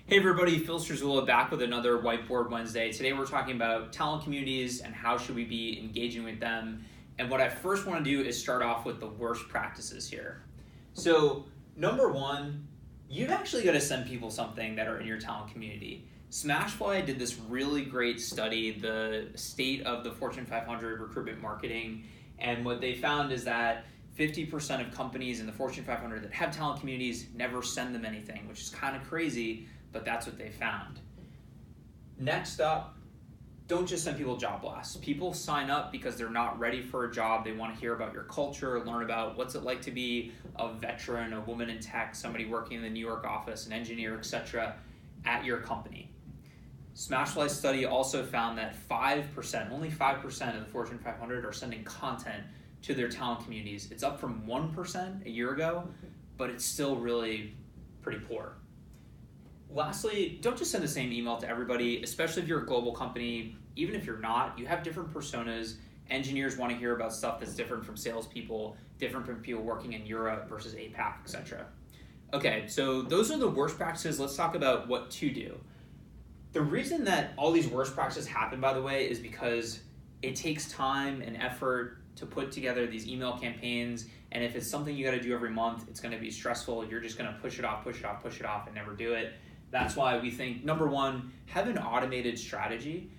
Hey everybody, Phil Struzula back with another Whiteboard Wednesday. Today we're talking about talent communities and how should we be engaging with them. And what I first want to do is start off with the worst practices here. So number one, you've actually got to send people something that are in your talent community. Smashfly did this really great study, the state of the Fortune 500 recruitment marketing, and what they found is that 50% of companies in the Fortune 500 that have talent communities never send them anything, which is kind of crazy, but that's what they found. Next up, don't just send people job blasts. People sign up because they're not ready for a job. They want to hear about your culture, learn about what's it like to be a veteran, a woman in tech, somebody working in the New York office, an engineer, etc. at your company. Smashfly's study also found that 5%, only 5% of the Fortune 500 are sending content to their talent communities. It's up from 1% a year ago, but it's still really pretty poor. Lastly, don't just send the same email to everybody, especially if you're a global company. Even if you're not, you have different personas. Engineers want to hear about stuff that's different from salespeople, different from people working in Europe versus APAC, etc. Okay, so those are the worst practices. Let's talk about what to do. The reason that all these worst practices happen, by the way, is because it takes time and effort to put together these email campaigns, and if it's something you got to do every month, it's going to be stressful. You're just going to push it off, and never do it. That's why we think, number one, have an automated strategy.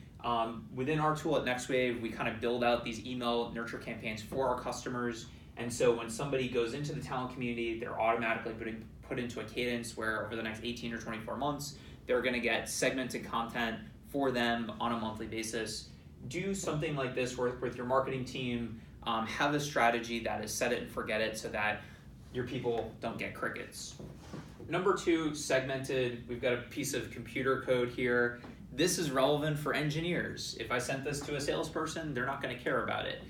Within our tool at NextWave, we kind of build out these email nurture campaigns for our customers. And so when somebody goes into the talent community, they're automatically put into a cadence where over the next 18 or 24 months, they're going to get segmented content for them on a monthly basis. Do something like this with your marketing team. Have a strategy that is set it and forget it so that your people don't get crickets. Number two, segmented. We've got a piece of computer code here. This is relevant for engineers. If I sent this to a salesperson, they're not going to care about it.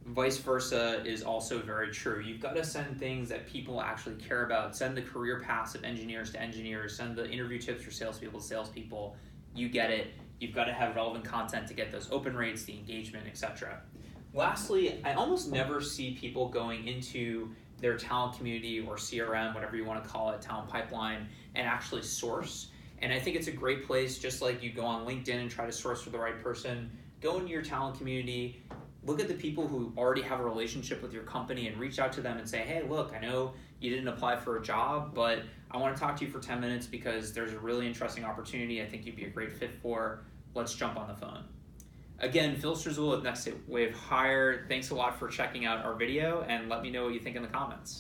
Vice versa is also very true. You've got to send things that people actually care about. Send the career paths of engineers to engineers. Send the interview tips for salespeople to salespeople. You get it. You've got to have relevant content to get those open rates, the engagement, etc. Lastly, I almost never see people going into their talent community or CRM, whatever you want to call it, talent pipeline, and actually source. And I think it's a great place, just like you go on LinkedIn and try to source for the right person, go into your talent community, look at the people who already have a relationship with your company and reach out to them and say, hey, look, I know you didn't apply for a job, but I want to talk to you for 10 minutes because there's a really interesting opportunity I think you'd be a great fit for. Let's jump on the phone. Again, Phil Struzula with NextWave Hire. Thanks a lot for checking out our video, and let me know what you think in the comments.